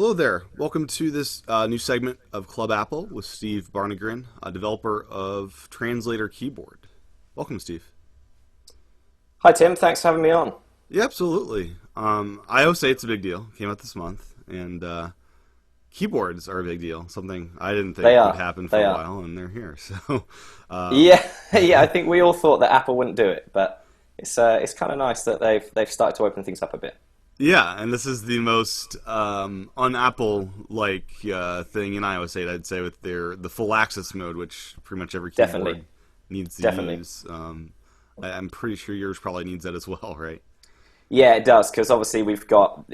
Hello there. Welcome to this new segment of Club Apple with Steve Barnegren, a developer of Translator Keyboard. Welcome, Steve. Hi Tim, thanks for having me on. Yeah, absolutely. I always say it's a big deal. Came out this month, and keyboards are a big deal. Something I didn't They think would are, happen for they a are. while, and they're here. So, um, Yeah, yeah. I think we all thought that Apple wouldn't do it, but it's kind of nice that they've started to open things up a bit. yeah, and this is the most un-Apple-like thing in iOS 8, I'd say, with the full access mode, which pretty much every Definitely, keyboard needs to definitely. use. I'm pretty sure yours probably needs that as well, right? Yeah, it does because obviously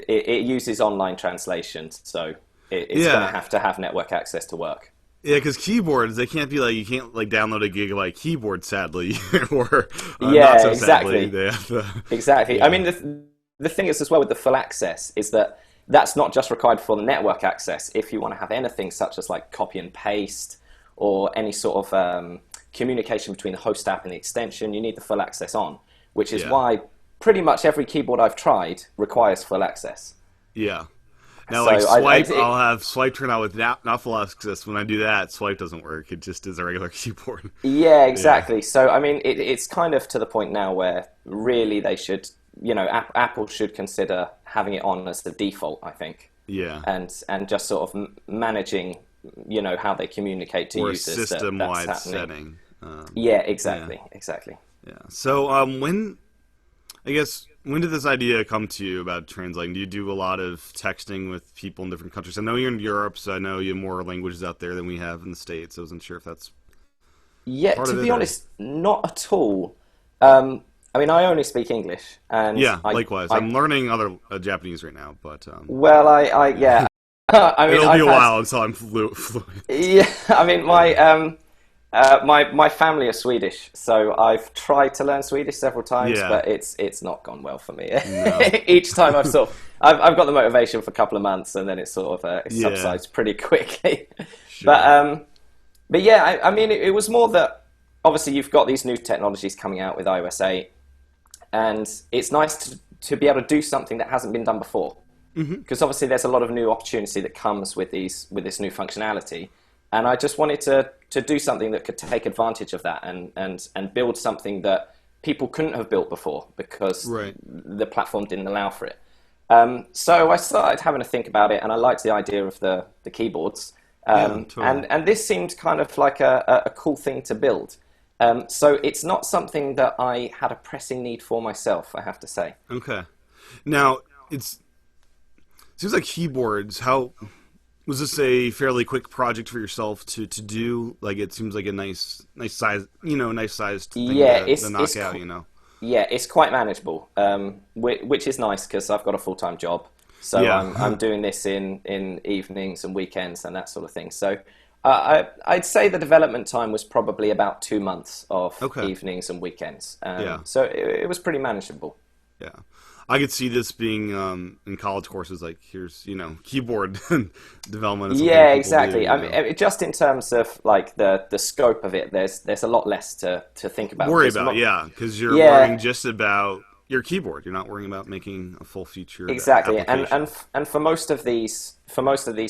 it uses online translation, so it's going Yeah, to have network access to work. yeah, because keyboards they can't be like you can't like download a gigabyte keyboard, sadly, or not Yeah, so sadly. exactly, They have to, exactly. I yeah, mean, the thing is as well with the full access is that that's not just required for the network access. If you want to have anything such as like copy and paste or any sort of communication between the host app and the extension, you need the full access on, which is yeah, why pretty much every keyboard I've tried requires full access. yeah. Now, So like I swipe, I'll have swipe turn out with not full access. When I do that, swipe doesn't work. It just is a regular keyboard. yeah, Yeah, exactly. So I mean, it's kind of to the point now where really they should, Apple should consider having it on as the default, I think, yeah. and just sort of managing, how they communicate to Or a users that's system-wide happening. setting. Yeah, Yeah, exactly, exactly. yeah. So, I guess when did this idea come to you about translating? Do you do a lot of texting with people in different countries? I know you're in Europe, so I know you have more languages out there than we have in the States. I wasn't sure if that's Yeah, part to of be it or. honest, not at all. I mean, I only speak English, and Yeah, likewise. I'm learning other Japanese right now, but well, yeah. yeah. I mean, It'll be I've a had, while until I'm fluent. yeah. I mean, Yeah. my family are Swedish, so I've tried to learn Swedish several times, Yeah. but it's not gone well for me. No. Each time I've got the motivation for a couple of months, and then it sort of it Yeah. subsides pretty quickly. But Sure. but yeah, I mean, it was more that obviously you've got these new technologies coming out with iOS 8, and it's nice to be able to do something that hasn't been done before. Because obviously there's a lot of new opportunity that comes with this new functionality, and I just wanted to do something that could take advantage of that and build something that people couldn't have built before because Right. the platform didn't allow for it. So I started having to think about it, and I liked the idea of the keyboards. Yeah. Totally. And this seemed kind of like a cool thing to build. So it's not something that I had a pressing need for myself, I have to say. Okay. Now it's seems like keyboards. How was this a fairly quick project for yourself to do? Like it seems like a nice size, nice sized thing Yeah, to knock out. yeah, it's quite manageable, which is nice because I've got a full-time job. So I'm Yeah. doing this in evenings and weekends and that sort of thing. So I'd say the development time was probably about 2 months of Okay. evenings and weekends. Yeah. So it was pretty manageable. Yeah. I could see this being in college courses. Like here's keyboard development is something Yeah, people do. exactly. I mean, just in terms of like the scope of it, there's a lot less to think about. Worry Because about, yeah, because you're worrying yeah, just about your keyboard. You're not worrying about making a full featured exactly. application. And for most of these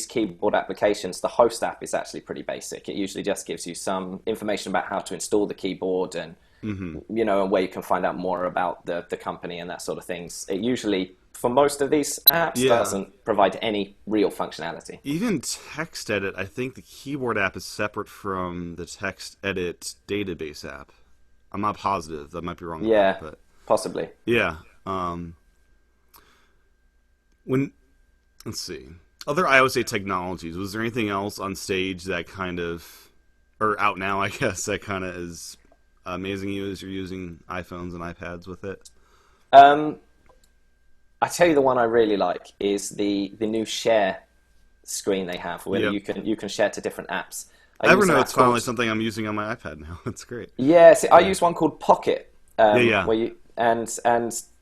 keyboard applications, the host app is actually pretty basic. It usually just gives you some information about how to install the keyboard and and where you can find out more about the company and that sort of things. It usually, for most of these apps, Yeah. doesn't provide any real functionality. Even text edit, I think the keyboard app is separate from the text edit database app. I'm not positive. That might be wrong with that, Yeah, but possibly. yeah. When let's see, other iOS 8 technologies. Was there anything else on stage that kind of, or out now, I guess, that kind of is amazing you as you're using iPhones and iPads with it? Um, I tell you the one I really like is the new share screen they have, where Yep. you can share to different apps. I use an Evernote's app called finally something I'm using on my iPad now. It's great. yeah. See, I Yeah. use one called Pocket, Yeah, yeah. where you and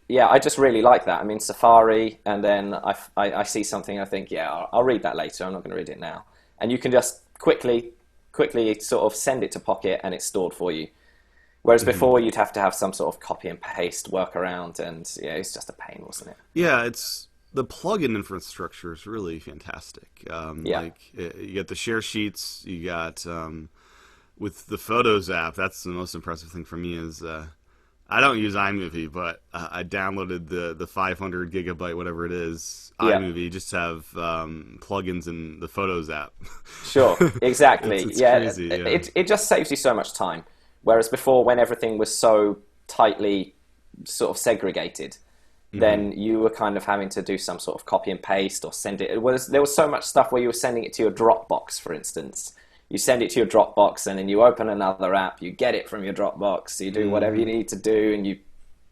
yeah, I just really like that. I mean, Safari, and then I see something, I think, yeah, I'll read that later. I'm not going to read it now, and you can just quickly sort of send it to Pocket, and it's stored for you. Whereas before, you'd have to have some sort of copy and paste workaround, and yeah, it's just a pain, wasn't it? Yeah, it's the plugin infrastructure is really fantastic. Yeah. Like you get the share sheets, you got with the Photos app. That's the most impressive thing for me is I don't use iMovie, but I downloaded the 500 gigabyte whatever it is iMovie just to have plugins in the Photos app. Sure, exactly. It's yeah, crazy. it just saves you so much time. Whereas before, when everything was so tightly sort of segregated, then you were kind of having to do some sort of copy and paste or send it. There was so much stuff where you were sending it to your Dropbox, for instance. You send it to your Dropbox, and then you open another app. You get it from your Dropbox. You do whatever you need to do, and you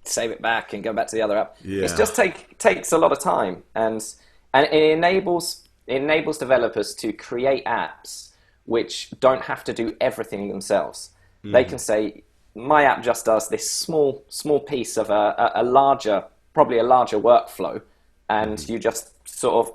save it back and go back to the other app. Yeah. It just takes a lot of time, and it enables developers to create apps which don't have to do everything themselves. They can say, my app just does this small piece of probably a larger workflow, and you just sort of,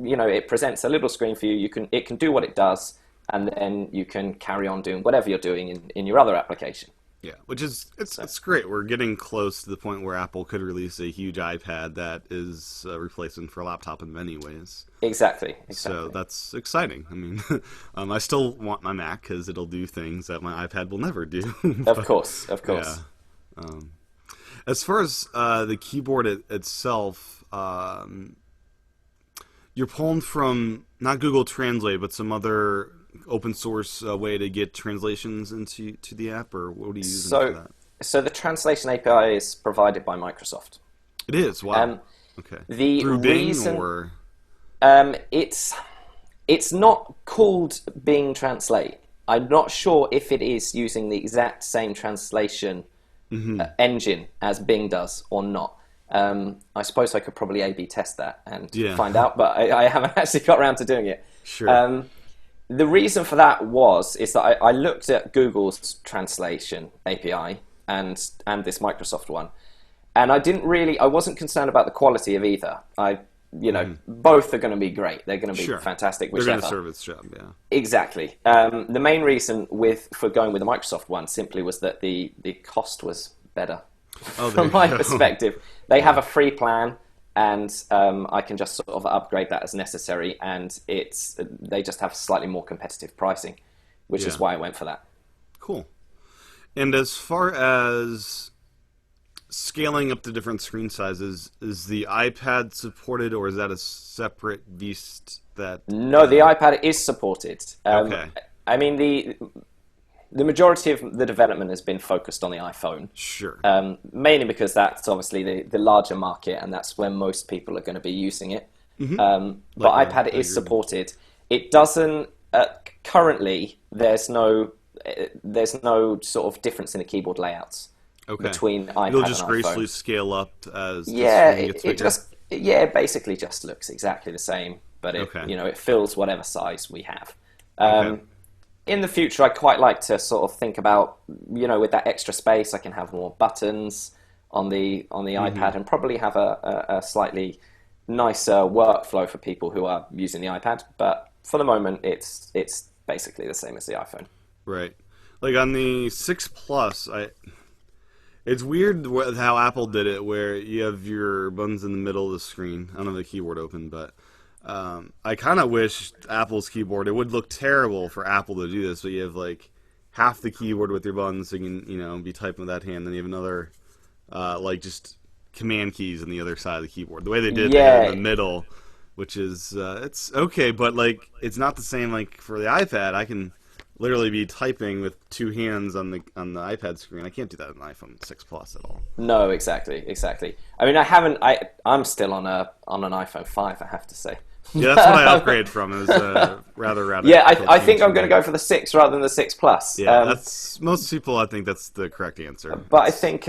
it presents a little screen for you. It can do what it does, and then you can carry on doing whatever you're doing in your other application. Yeah, which is it's great. We're getting close to the point where Apple could release a huge iPad that is a replacement for a laptop in many ways. Exactly. So that's exciting. I mean, I still want my Mac because it'll do things that my iPad will never do. Of course. Yeah. As far as the keyboard itself, you're pulling from not Google Translate, but some other open source way to get translations into the app, or what are you using for that? So the translation API is provided by Microsoft. It is. Wow. Okay. The Through Bing, reason or it's not called Bing Translate. I'm not sure if it is using the exact same translation engine as Bing does or not. I suppose I could probably A/B test that and find out, but I haven't actually got around to doing it. Sure. The reason for that is that I looked at Google's translation API and this Microsoft one, and I wasn't concerned about the quality of either. Both are going to be great. They're going to be fantastic. They're going to serve its job, yeah. Exactly. The main reason for going with the Microsoft one simply was that the cost was better. From my perspective. They have a free plan, and I can just sort of upgrade that as necessary, and they just have slightly more competitive pricing, which is why I went for that. Cool. And as far as scaling up to different screen sizes, is the iPad supported, or is that a separate beast? No, the iPad is supported. Okay. I mean, the majority of the development has been focused on the iPhone. Sure. Mainly because that's obviously the larger market, and that's where most people are going to be using it. But iPad is supported. It doesn't currently. There's no sort of difference in the keyboard layouts between iPad and iPhone. It'll just gracefully scale up as the screen gets bigger. It basically just looks exactly the same, but it fills whatever size we have. In the future, I'd quite like to sort of think about, with that extra space, I can have more buttons on the iPad, and probably have a slightly nicer workflow for people who are using the iPad. But for the moment, it's basically the same as the iPhone. Right. Like on the 6 Plus, it's weird how Apple did it, where you have your buttons in the middle of the screen. I don't have the keyboard open, but I kind of wish Apple's keyboard, it would look terrible for Apple to do this, but you have like half the keyboard with your buttons, so you can be typing with that hand, then you have another just command keys on the other side of the keyboard. The way they did it in the middle, which is it's okay, but like it's not the same. Like for the iPad, I can literally be typing with two hands on the iPad screen. I can't do that on the iPhone 6 Plus at all. No, exactly. I mean, I'm still on an iPhone 5, I have to say. Yeah, that's what I upgraded from. It was rather. Yeah, I think I'm going to go for the 6 rather than the 6 Plus. Yeah, that's most people. I think that's the correct answer. But I think,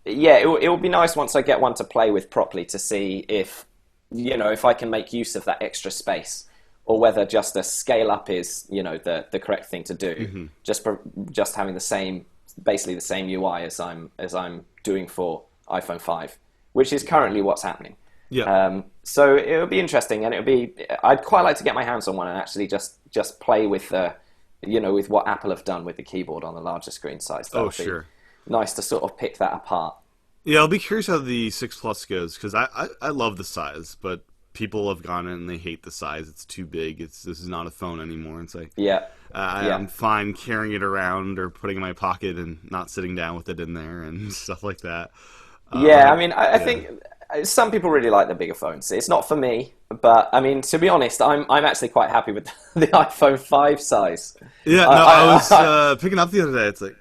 it will be nice once I get one to play with properly to see if I can make use of that extra space, or whether just a scale up is the correct thing to do. Just having basically the same UI as I'm doing for iPhone 5, which is currently what's happening. Yeah. So it'll be interesting, and I'd quite like to get my hands on one and actually just play with with what Apple have done with the keyboard on the larger screen size. That would be nice to sort of pick that apart. Yeah, I'll be curious how the 6 Plus goes because I love the size, but people have gone in and they hate the size. It's too big. This is not a phone anymore. It's like Yeah, yeah. I'm fine carrying it around or putting it in my pocket and not sitting down with it in there and stuff like that. Yeah, I Uh, mean, I yeah. think some people really like the bigger phones. It's not for me, but I mean, to be honest, I'm actually quite happy with the iPhone 5 size. Yeah, no, I was picking up the other day. It's like,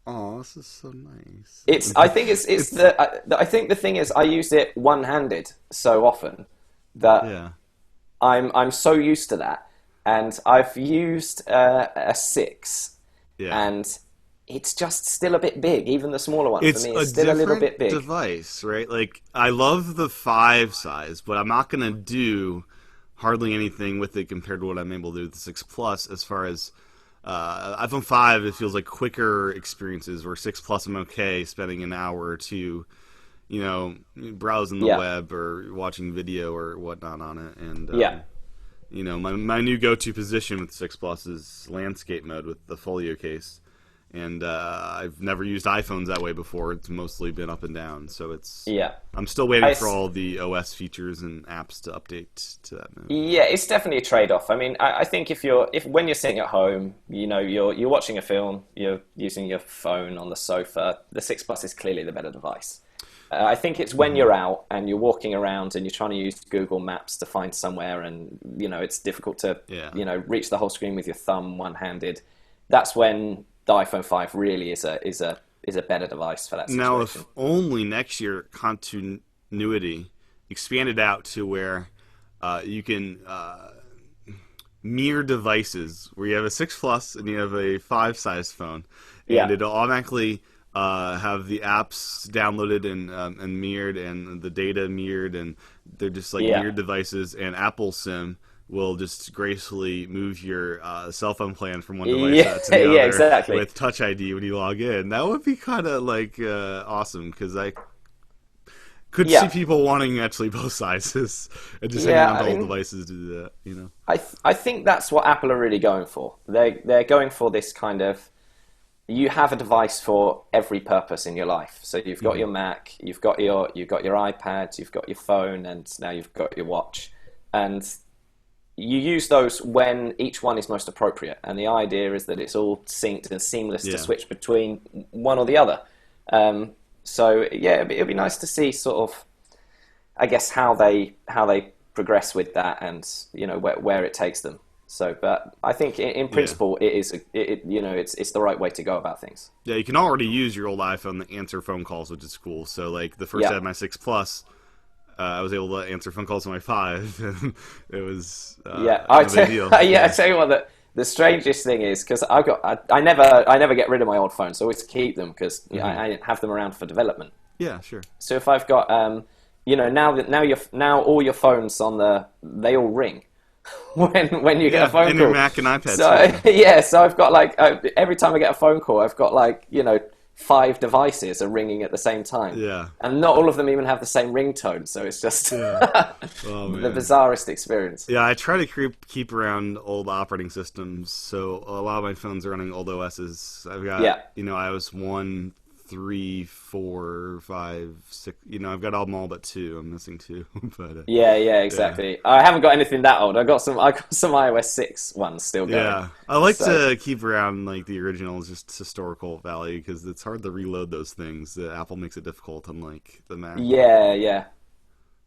oh, this is so nice. It's. I think it's It's I think the thing is, I use it one-handed so often that yeah, I'm so used to that, and I've used a 6, yeah. and it's just still a bit big. Even the smaller one for It's me a is still a little different bit big. device, right? Like I love the 5 size, but I'm not gonna do hardly anything with it compared to what I'm able to do with the 6 Plus. As far as iPhone 5, it feels like quicker experiences. Where 6 Plus, I'm okay spending an hour or two, browsing the Yeah, web or watching video or whatnot on it. And yeah. my new go-to position with 6 Plus is landscape mode with the folio case. And I've never used iPhones that way before. It's mostly been up and down. So Yeah. I'm still waiting for all the OS features and apps to update to that mode. Yeah, it's definitely a trade-off. I mean, I think if when you're sitting at home, you're watching a film, you're using your phone on the sofa, the 6 Plus is clearly the better device. I think it's when you're out and you're walking around and you're trying to use Google Maps to find somewhere, and it's difficult to Yeah. reach the whole screen with your thumb one-handed. That's when the iPhone 5 really is a better device for that Now, situation. if only next year continuity expanded out to where you can mirror devices, where you have a 6 Plus and you have a 5 size phone, and Yeah, it'll automatically have the apps downloaded and mirrored, and the data mirrored, and they're just like yeah, mirrored devices. And Apple SIM will just gracefully move your cell phone plan from one device yeah, to the yeah, other exactly. with Touch ID when you log in. That would be kind of like awesome because I could see Yeah, people wanting actually both sizes and just hanging yeah. on to I old mean, devices to do that. I think that's what Apple are really going for. They're going for this kind of, you have a device for every purpose in your life. So you've got Hmm. your Mac, you've got your iPad, you've got your phone, and now you've got your watch, and you use those when each one is most appropriate. And the idea is that it's all synced and seamless to Yeah. switch between one or the other. So yeah, it'd be nice to see sort of, I guess, how they progress with that, and where it takes them. So, but I think in Yeah. principle, it is it's the right way to go about things. Yeah, you can already use your old iPhone to answer phone calls, which is cool. So, like, the first I Yeah, had my 6 Plus, I was able to answer phone calls on my 5, and it was yeah. no big deal. Yeah, I Yeah. tell you what, the strangest thing is, because I never get rid of my old phones. So I always keep them because I have them around for development. Yeah, sure. So if I've got now all your phones they all ring when you get a Yeah, phone and your call. Mac and iPad So too. yeah, so I've got like every time I get a phone call, I've got like 5 devices are ringing at the same time, Yeah. and not all of them even have the same ringtone. So it's just Yeah. Oh, the man. bizarrest experience. Yeah, I try to keep around old operating systems, so a lot of my phones are running old OSs. I've got, Yeah, iOS 1, 3, 4, 5, 6. I've got them all but 2. I'm missing 2, but yeah, yeah. exactly. I haven't got anything that old. I got some iOS 6 ones still going. Yeah, I like So to keep around like the originals, just historical value, because it's hard to reload those things. Apple makes it difficult, unlike the Mac, yeah.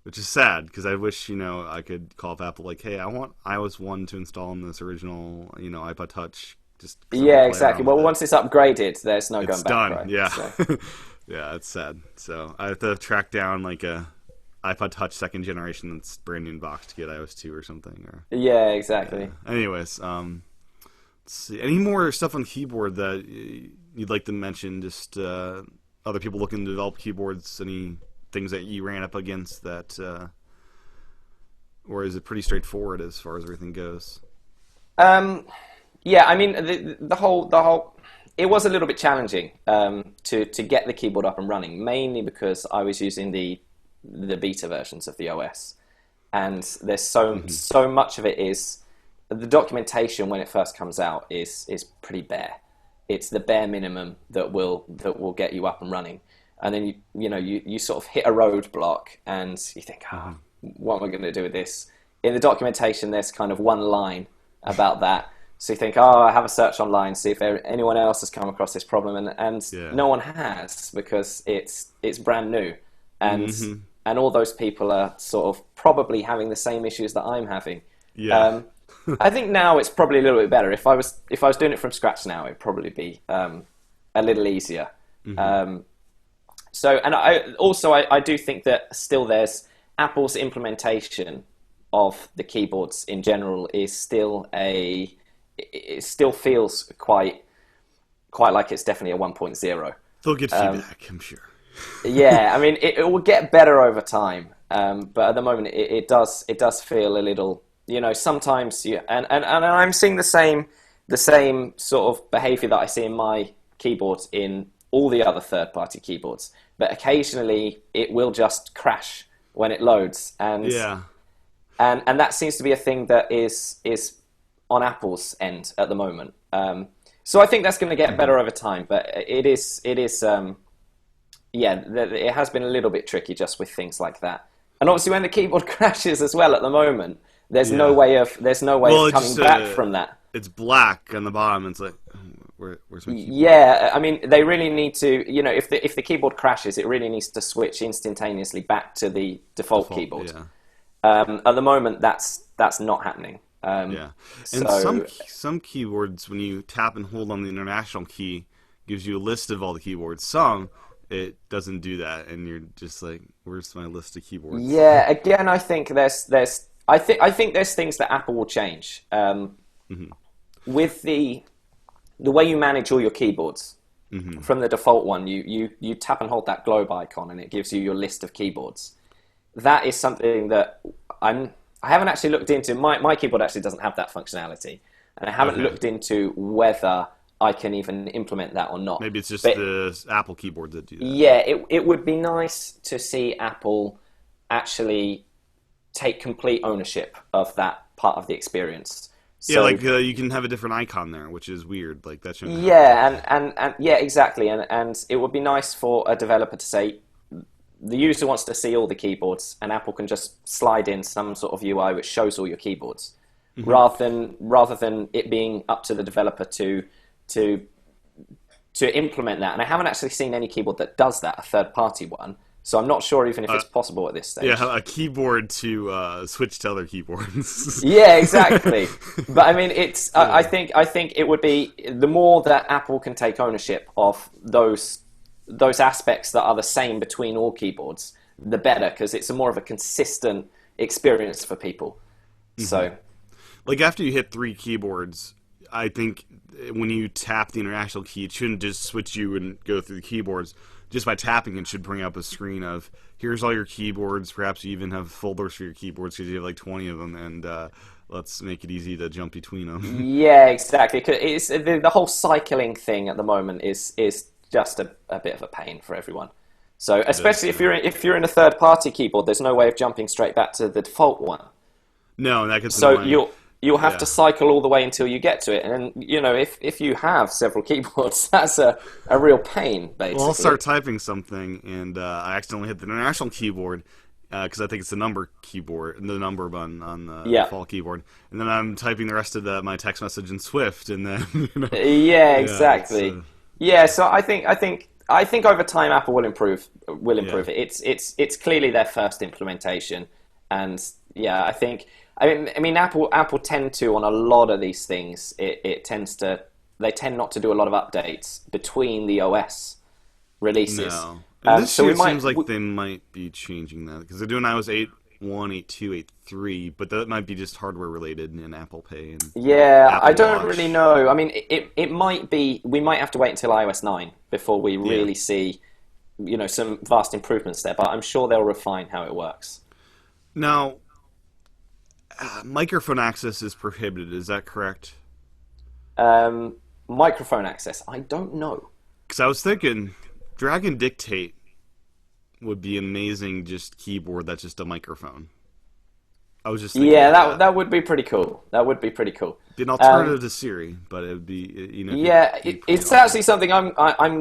which is sad because I wish I could call up Apple like, hey, I want iOS 1 to install on this original iPod Touch, just because I want Yeah, to play exactly. around Well, with it. once it's upgraded, there's no It's going back, done. right? Yeah, So, yeah, it's sad. So I have to track down like a iPod Touch second generation that's brand new in box to get iOS 2 or something. Or yeah, exactly. anyways, let's see. Any more stuff on keyboard that you'd like to mention? Just other people looking to develop keyboards. Any things that you ran up against that, or is it pretty straightforward as far as everything goes? Um, yeah, I mean, the whole, it was a little bit challenging to get the keyboard up and running, mainly because I was using the beta versions of the OS, and there's so much of it is the documentation when it first comes out is pretty bare. It's the bare minimum that will get you up and running. and then you sort of hit a roadblock, and you think, what am I going to do with this? In the documentation, there's kind of one line about that. So you think, I have a search online, see if anyone else has come across this problem, and no one has, because it's brand new, and all those people are sort of probably having the same issues that I'm having. Yeah. I think now it's probably a little bit better. If I was doing it from scratch now, it'd probably be a little easier. So, and I do think that still there's Apple's implementation of the keyboards in general is still it still feels quite like it's definitely a 1.0. They'll get feedback, I'm sure. Yeah, I mean, it will get better over time, but at the moment it does feel a little, sometimes and I'm seeing the same sort of behavior that I see in my keyboards in all the other third-party keyboards, but occasionally it will just crash when it loads, and that seems to be a thing that is on Apple's end at the moment. So I think that's going to get better over time, but it has been a little bit tricky just with things like that. And obviously when the keyboard crashes as well at the moment, there's no way of coming back from that. It's black on the bottom, and it's like, where's my keyboard? Yeah, I mean, they really need to, if the keyboard crashes, it really needs to switch instantaneously back to the default keyboard. Yeah. At the moment, that's not happening. And some keyboards, when you tap and hold on the international key, gives you a list of all the keyboards. Some, it doesn't do that, and you're just like, where's my list of keyboards? Yeah, again, I think there's things that Apple will change. With the way you manage all your keyboards, from the default one, you tap and hold that globe icon, and it gives you your list of keyboards. That is something that I haven't actually looked into. My keyboard actually doesn't have that functionality, and I haven't looked into whether I can even implement that or not. Maybe it's just the Apple keyboard that do that. Yeah, it would be nice to see Apple actually take complete ownership of that part of the experience. So, you can have a different icon there, which is weird. Like that shouldn't happen. Yeah, and yeah, exactly. And it would be nice for a developer to say, the user wants to see all the keyboards, and Apple can just slide in some sort of UI which shows all your keyboards, rather than it being up to the developer to implement that. And I haven't actually seen any keyboard that does that, a third-party one. So I'm not sure even if it's possible at this stage. Yeah, a keyboard to switch to other keyboards. Yeah, exactly. But I mean, it's. I think it would be, the more that Apple can take ownership of those aspects that are the same between all keyboards, the better, because it's more of a consistent experience for people. So, like after you hit 3 keyboards, I think when you tap the international key, it shouldn't just switch you and go through the keyboards. Just by tapping, it should bring up a screen of, here's all your keyboards. Perhaps you even have folders for your keyboards because you have like 20 of them, and let's make it easy to jump between them. Yeah, exactly. It's the whole cycling thing at the moment is just a bit of a pain for everyone. So especially if you're in a third-party keyboard, there's no way of jumping straight back to the default one. No, that gets so annoying. You'll have to cycle all the way until you get to it, and if you have several keyboards, that's a real pain, basically. Well, I'll start typing something, and I accidentally hit the international keyboard because I think it's the number keyboard, the number button on the default keyboard, and then I'm typing the rest of my text message in Swift, and then yeah, exactly. So I think over time Apple will improve it. It's clearly their first implementation, and I mean, Apple tend to, on a lot of these things, they tend not to do a lot of updates between the OS releases. No. And this year it seems like they might be changing that, because they're doing iOS 8.1, 8.2, 8.3, but that might be just hardware related in Apple Pay. And Apple I don't Watch. really know. I mean, it might be, we might have to wait until iOS 9 before we really see, some vast improvements there, but I'm sure they'll refine how it works. Now, microphone access is prohibited, is that correct? Microphone access, I don't know. Because I was thinking, drag and dictate would be amazing, just keyboard that's just a microphone. I was just thinking Yeah, of that would be pretty cool. That would be pretty cool. be an alternative to Siri, but it would be Yeah, be pretty it's awesome. actually something I'm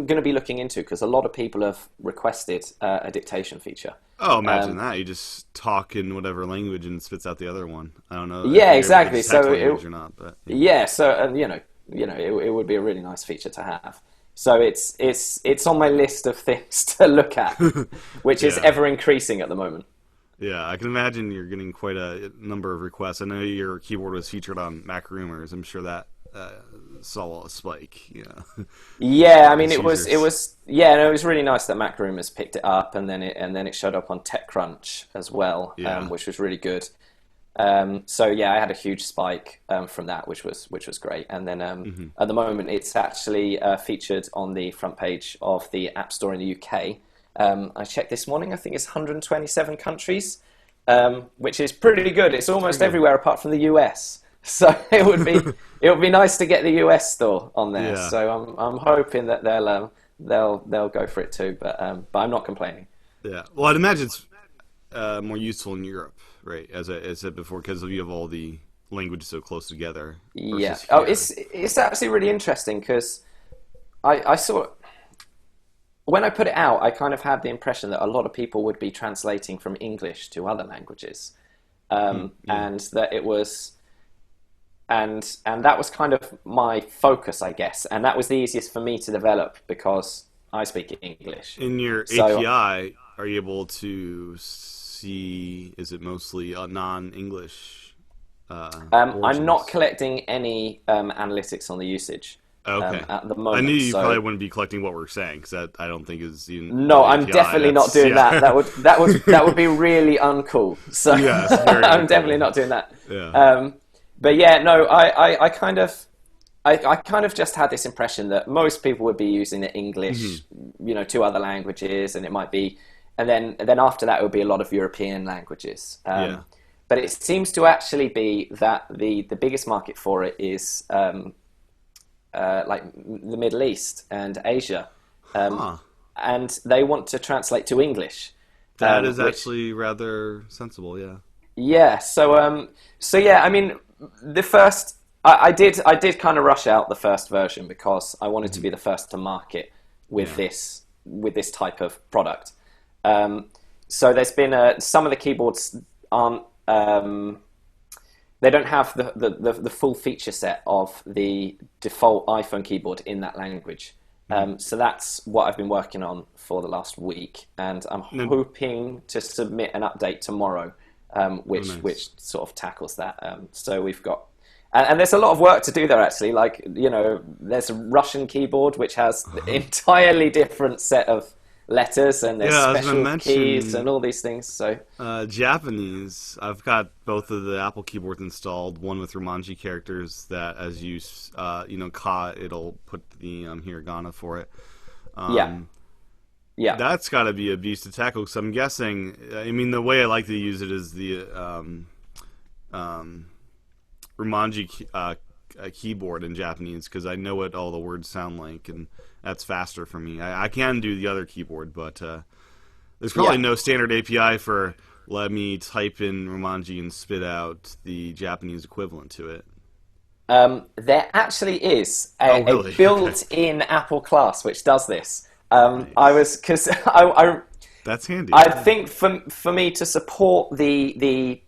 going to be looking into because a lot of people have requested a dictation feature. Oh, imagine that! You just talk in whatever language and it spits out the other one. I don't know. If Yeah, you're able to exactly. detect So language or not, but yeah. yeah, so it would be a really nice feature to have. So it's on my list of things to look at, which is Yeah. ever increasing at the moment. Yeah, I can imagine you're getting quite a number of requests. I know your keyboard was featured on Mac Rumors. I'm sure that saw a spike. Yeah, Yeah, I mean These users. it was really nice that Mac Rumors picked it up, and then it showed up on TechCrunch as well, Yeah. which was really good. So yeah, I had a huge spike from that, which was great. And then at the moment, it's actually featured on the front page of the App Store in the UK. I checked this morning. I think it's 127 countries, which is pretty good. It's almost everywhere apart from the US. So it would be nice to get the US store on there. Yeah. So I'm hoping that they'll go for it too. But I'm not complaining. Yeah. Well, I'd imagine it's more useful in Europe, right? As I said before, because you have all the languages so close together Yeah. versus Oh, here. it's actually really interesting because I saw when I put it out, I kind of had the impression that a lot of people would be translating from English to other languages, and that it was, and that was kind of my focus, I guess, and that was the easiest for me to develop because I speak English. In your So API, are you able to see? Is it mostly non-English I'm not origins? collecting any analytics on the usage Okay. at the I knew moment. you So probably wouldn't be collecting what we're saying because that I don't think is even no, an I'm API. definitely not That's doing yeah. that. That would be really uncool. So Yeah, it's very I'm definitely uncool. not doing that. Yeah. But yeah, no, I kind of I kind of just had this impression that most people would be using the English, to other languages, and it might be, and then after that it would be a lot of European languages. Yeah. But it seems to actually be that the biggest market for it is like the Middle East and Asia, Huh. and they want to translate to English. That is which- actually rather sensible. Yeah. Yeah, so yeah, I mean, the first I did kind of rush out the first version because I wanted to be the first to market with Yeah. this type of product. So there's been some of the keyboards aren't they don't have the full feature set of the default iPhone keyboard in that language. So that's what I've been working on for the last week, and I'm hoping to submit an update tomorrow, which sort of tackles that. So we've got, and there's a lot of work to do there actually. Like there's a Russian keyboard which has an entirely different set of letters, and there's Yeah, I was special gonna keys mention- and all these things. So Japanese. I've got both of the Apple keyboards installed. One with Romanji characters that, as you ka, it'll put the hiragana for it. yeah, That's got to be a beast to tackle. Because I'm guessing. I mean, the way I like to use it is the Romanji keyboard in Japanese because I know what all the words sound like, and that's faster for me. I can do the other keyboard, but there's probably no standard API for let me type in Romanji and spit out the Japanese equivalent to it. there actually is a, really? a built-in Apple class which does this. I was because That's handy. I think for me to support the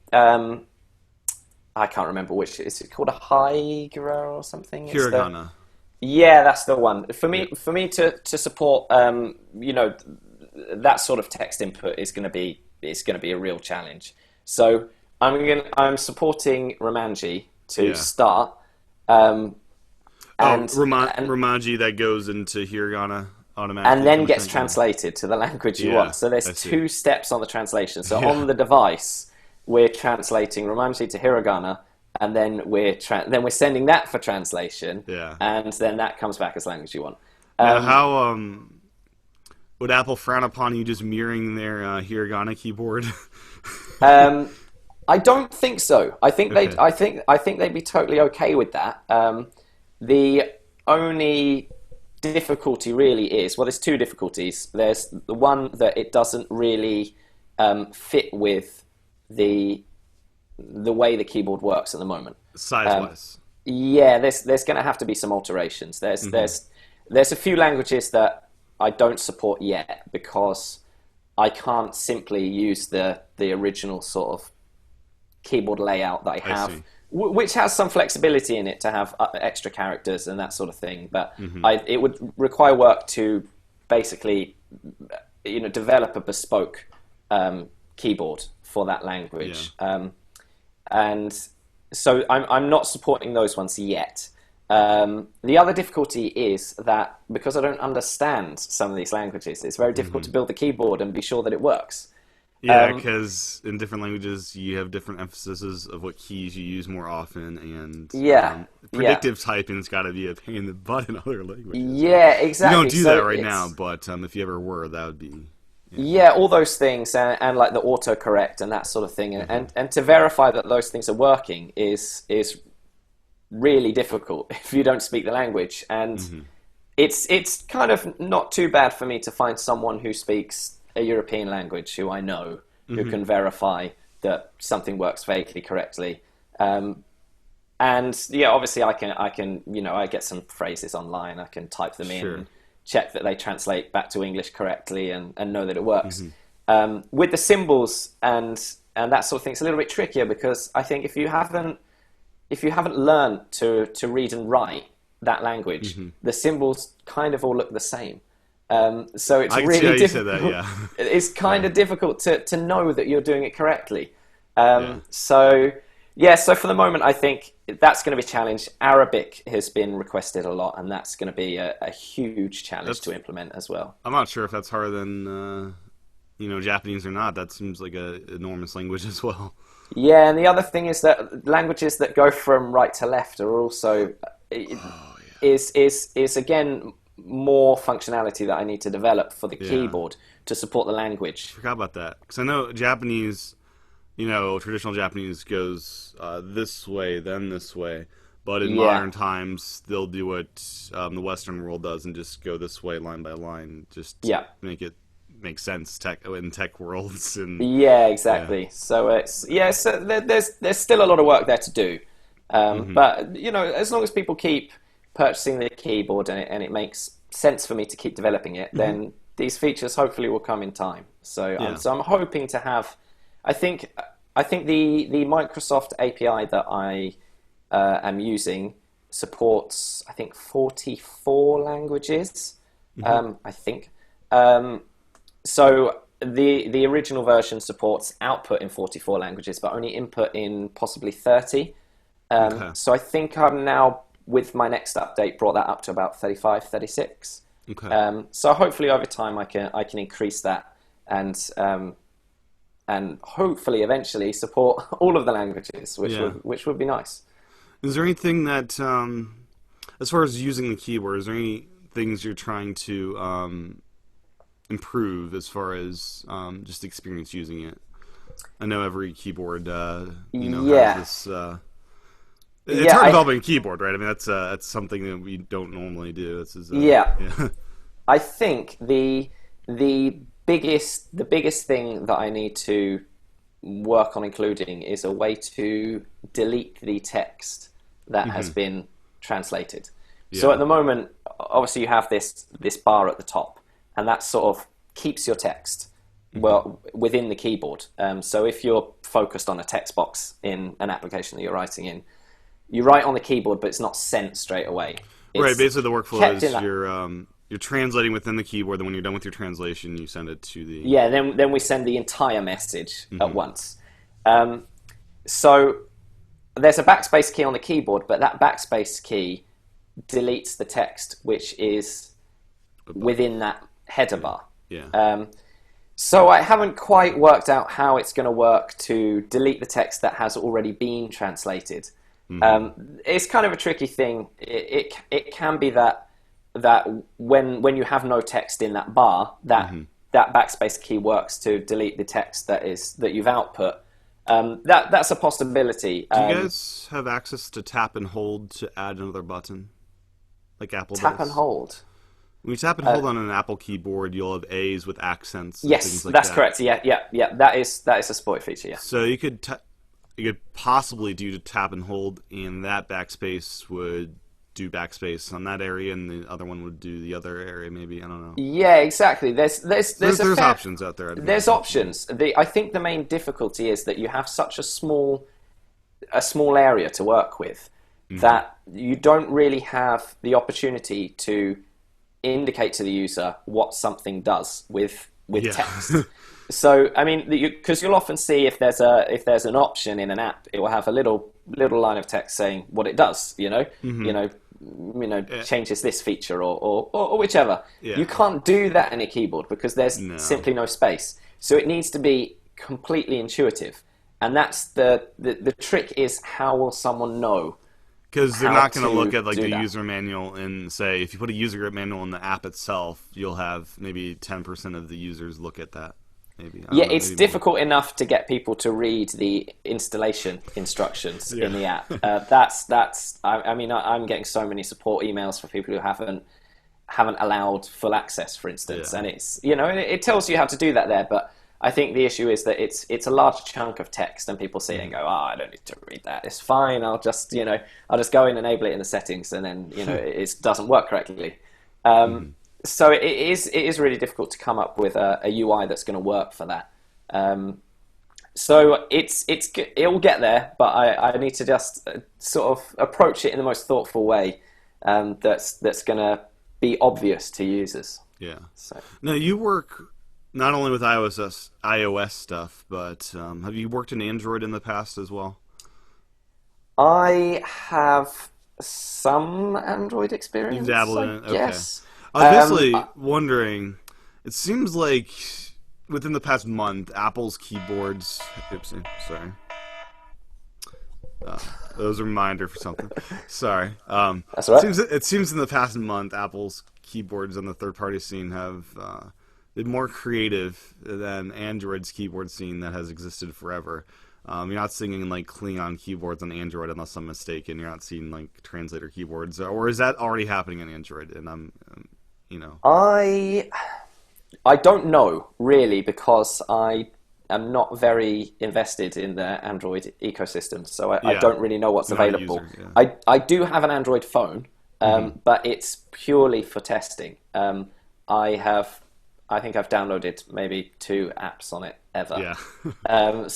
I can't remember which is it called, a Higura or something. It's the- Hiragana. yeah, that's the one. For me to support that sort of text input is going to be a real challenge. So I'm supporting Romanji to start. Romanji that goes into Hiragana automatically. And then kind of gets thing. translated to the language you Yeah, want. So I there's see. 2 steps on the translation. So Yeah. on the device, we're translating Romanji to Hiragana, and then we're sending that for translation. Yeah. And then that comes back as language you want. Now, how would Apple frown upon you just mirroring their Hiragana keyboard? I don't think so. I think Okay. I think they'd be totally okay with that. The only difficulty really is, well, there's 2 difficulties. There's the one that it doesn't really fit with the the way the keyboard works at the moment. Size-wise. Yeah, there's going to have to be some alterations. There's a few languages that I don't support yet because I can't simply use the original sort of keyboard layout that I have, which has some flexibility in it to have extra characters and that sort of thing. But it would require work to basically, develop a bespoke keyboard for that language. Yeah. And so I'm not supporting those ones yet. The other difficulty is that because I don't understand some of these languages, it's very difficult to build the keyboard and be sure that it works. Yeah, because in different languages you have different emphases of what keys you use more often, and predictive typing's got to be a pain in the butt in other languages. Yeah, exactly. You don't do that right now, but if you ever were, that would be... Yeah, all those things, and like the autocorrect and that sort of thing, and to verify that those things are working is really difficult if you don't speak the language. And it's kind of not too bad for me to find someone who speaks a European language who I know, who can verify that something works vaguely correctly. And yeah, obviously I can I get some phrases online, I can type them in, check that they translate back to English correctly, and know that it works. With the symbols and that sort of thing, it's a little bit trickier because I think if you haven't learned to read and write that language, the symbols kind of all look the same. So it's really difficult. It's kind of difficult to know that you're doing it correctly. So for the moment, I think that's going to be a challenge. Arabic has been requested a lot, and that's going to be a huge challenge to implement as well. I'm not sure if that's harder than Japanese or not. That seems like an enormous language as well. Yeah, and the other thing is that languages that go from right to left are also is again more functionality that I need to develop for the keyboard to support the language. I forgot about that because I know Japanese, traditional Japanese goes this way, then this way, but in modern times they'll do what the Western world does and just go this way line by line, just to make it make sense in tech worlds. And exactly. So so there's still a lot of work there to do, but as long as people keep purchasing the keyboard and it makes sense for me to keep developing it, then these features hopefully will come in time. So I'm hoping to have. I think the Microsoft API that I am using supports 44 languages. I think. So the original version supports output in 44 languages, but only input in possibly 30. So I think I'm now, with my next update, brought that up to about 35, 36. So hopefully over time I can increase that and hopefully eventually support all of the languages, which would be nice. Is there anything that, as far as using the keyboard, is there any things you're trying to improve as far as just experience using it? I know every keyboard, has this. It's hard developing a keyboard, right? I mean, that's something that we don't normally do. I think the biggest thing that I need to work on including is a way to delete the text that has been translated. So at the moment, obviously you have this bar at the top, and that sort of keeps your text within the keyboard. So if you're focused on a text box in an application that you're writing in, you write on the keyboard, but it's not sent straight away. Right, basically the workflow is you're translating within the keyboard, then when you're done with your translation, you send it to the... Yeah, then we send the entire message at once. So there's a backspace key on the keyboard, but that backspace key deletes the text which is within that header bar. So I haven't quite worked out how it's going to work to delete the text that has already been translated. It's kind of a tricky thing. It can be that when you have no text in that bar, that backspace key works to delete the text that you've output. That's a possibility. Do you guys have access to tap and hold to add another button, like Apple does? Tap and hold. When you tap and hold on an Apple keyboard, you'll have A's with accents. Yes, things like that's that. correct. Yeah. That is a support feature. Yeah. So you could it could possibly do to tap and hold, and that backspace would do backspace on that area, and the other one would do the other area. Maybe, I don't know. Yeah, exactly. There's options out there. There's options. I think the main difficulty is that you have such a small area to work with that you don't really have the opportunity to indicate to the user what something does with text. So, I mean, because you'll often see if there's an option in an app, it will have a little line of text saying what it does. Changes this feature or whichever. Yeah. You can't do that in a keyboard because there's simply no space. So it needs to be completely intuitive, and that's the trick is how will someone know? Because they're not going to look at the user manual and say, if you put a user manual in the app itself, you'll have maybe 10% of the users look at that. Maybe. It's difficult enough to get people to read the installation instructions in the app. I'm getting so many support emails for people who haven't allowed full access, for instance, and it's it tells you how to do that there, but I think the issue is that it's a large chunk of text, and people see it and go, I don't need to read that. It's fine. I'll just go and enable it in the settings, and then it doesn't work correctly. So it is really difficult to come up with a UI that's going to work for that. So it will get there, but I need to just sort of approach it in the most thoughtful way that's going to be obvious to users. Yeah. So now you work not only with iOS stuff, but have you worked in Android in the past as well? I have some Android experience. You've dabbled in it? Okay. Yes. I was basically wondering, it seems like within the past month, Apple's keyboards... Oopsie, sorry. That was a reminder for something. Sorry. That's all right. It seems in the past month, Apple's keyboards on the third-party scene have been more creative than Android's keyboard scene that has existed forever. You're not seeing Klingon keyboards on Android unless I'm mistaken. You're not seeing translator keyboards, or is that already happening in Android? And I don't know really, because I am not very invested in the Android ecosystem, so I don't really know what's available. I do have an Android phone, but it's purely for testing. I think I've downloaded maybe 2 apps on it ever. Yeah. And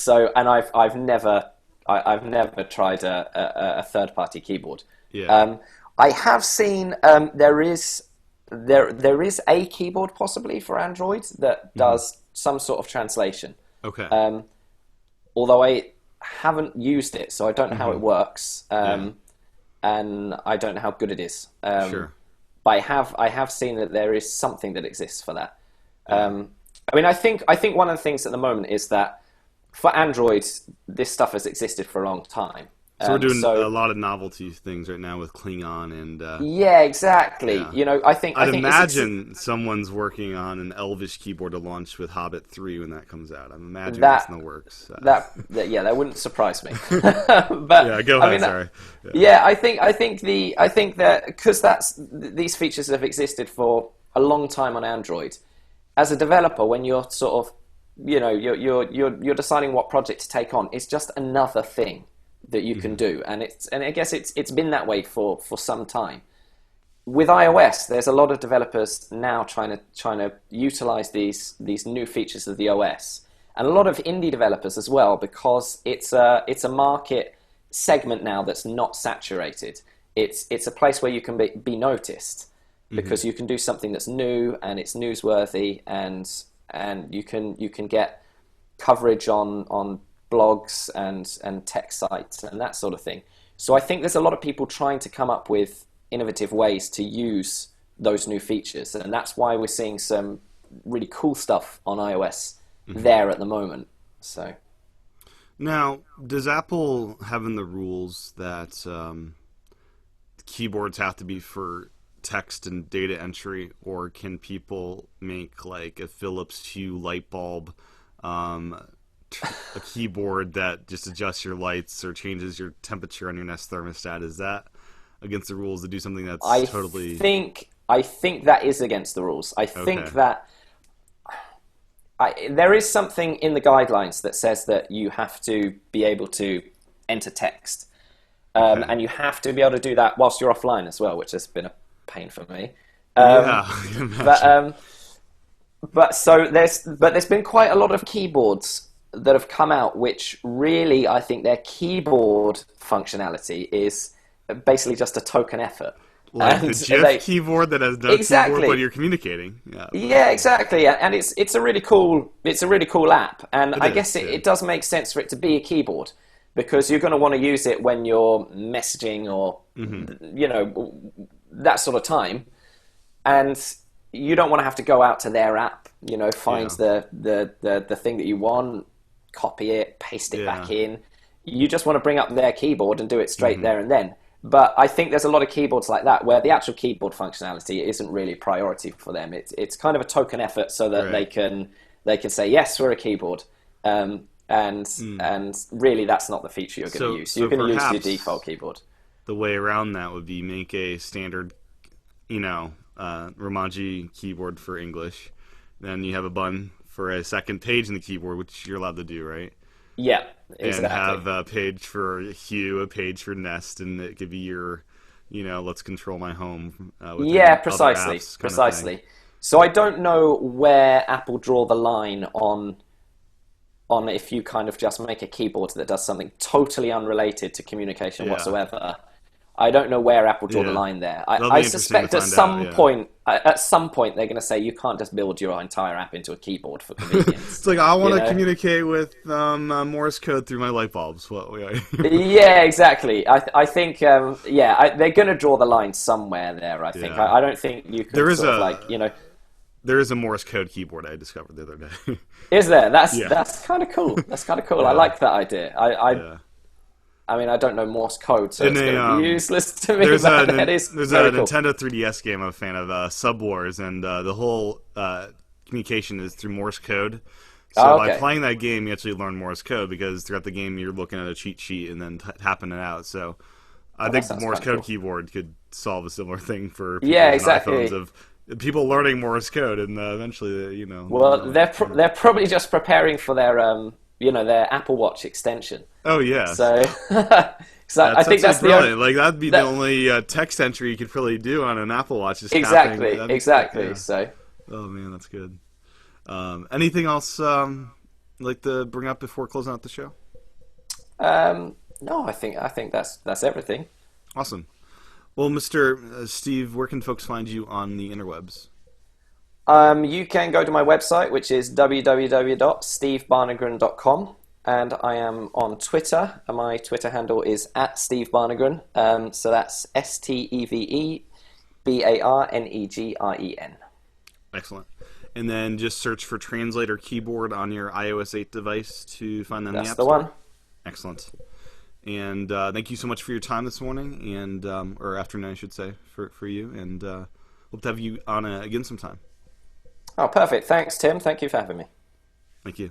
I've never tried a third-party keyboard. Yeah. I have seen there is a keyboard possibly for Android that does some sort of translation. Okay. Although I haven't used it, so I don't know how it works, and I don't know how good it is. Sure. But I have seen that there is something that exists for that. I think one of the things at the moment is that for Android, this stuff has existed for a long time. So we're doing a lot of novelty things right now with Klingon and... yeah, exactly. Yeah. I'd imagine someone's working on an Elvish keyboard to launch with Hobbit 3 when that comes out. I'm imagining that's in the works. That wouldn't surprise me. But yeah, go ahead. Sorry. Yeah, I think that because these features have existed for a long time on Android. As a developer, when you're sort of, you're deciding what project to take on, it's just another thing that you can do, and I guess it's been that way for some time. With iOS, there's a lot of developers now trying to utilize these new features of the OS, and a lot of indie developers as well, because it's a market segment now that's not saturated. It's a place where you can be noticed, because you can do something that's new and it's newsworthy, and you can get coverage on blogs and tech sites and that sort of thing. So I think there's a lot of people trying to come up with innovative ways to use those new features, and that's why we're seeing some really cool stuff on iOS there at the moment. So now, does Apple have in the rules that keyboards have to be for text and data entry, or can people make a Philips Hue light bulb a keyboard that just adjusts your lights or changes your temperature on your Nest thermostat? Is that against the rules to do something that's totally... I think that is against the rules. I think that there is something in the guidelines that says that you have to be able to enter text. Okay. And you have to be able to do that whilst you're offline as well, which has been a pain for me. Yeah, I can imagine. But there's been quite a lot of keyboards that have come out, which really, I think their keyboard functionality is basically just a token effort. Like the GIF keyboard that has no keyboard, but you're communicating. Yeah, exactly. And it's a really cool app. And I guess it does make sense for it to be a keyboard, because you're going to want to use it when you're messaging or that sort of time, and you don't want to have to go out to their app, find the thing that you want, copy it, paste it back in. You just want to bring up their keyboard and do it straight there and then. But I think there's a lot of keyboards like that where the actual keyboard functionality isn't really a priority for them. It's kind of a token effort so that they can say, yes, we're a keyboard. And really, that's not the feature you're going to use. You're going to use your default keyboard. The way around that would be make a standard, Romanji keyboard for English. Then you have a button for a second page in the keyboard, which you're allowed to do, right? Yeah, exactly. And have a page for Hue, a page for Nest, and it could be your, let's control my home. Precisely. So I don't know where Apple draw the line on if you kind of just make a keyboard that does something totally unrelated to communication whatsoever. I don't know where Apple draw the line there. I suspect at some point they're going to say you can't just build your entire app into a keyboard for convenience. It's like, I want to communicate with Morse code through my light bulbs. Yeah, exactly. I think they're going to draw the line somewhere there. I think. I don't think you can. There is There is a Morse code keyboard I discovered the other day. Is there? That's kind of cool. That's kind of cool. I like that idea. I mean, I don't know Morse code, so it's going to be useless to me. There's a Nintendo 3DS game I'm a fan of, Sub Wars, and the whole communication is through Morse code. So by playing that game, you actually learn Morse code, because throughout the game you're looking at a cheat sheet and then tapping it out. So I think the Morse code keyboard could solve a similar thing for people with iPhones, of people learning Morse code, and eventually, Well, they're probably just preparing for their their Apple Watch extension. Oh yeah. So I think that's brilliant. That'd be the only text entry you could probably do on an Apple Watch. Exactly. Yeah. So. Oh man, that's good. Anything else like to bring up before closing out the show? No, I think that's everything. Awesome. Well, Mr. Steve, where can folks find you on the interwebs? You can go to my website, which is www.stevebarnegren.com, and I am on Twitter, and my Twitter handle is @SteveBarnegren. So that's SteveBarnegren. Excellent. And then just search for Translator Keyboard on your iOS 8 device to find them in the App Store. That's the one. Excellent. And thank you so much for your time this morning, and or afternoon, I should say, for you. And hope to have you on again sometime. Oh, perfect. Thanks, Tim. Thank you for having me. Thank you.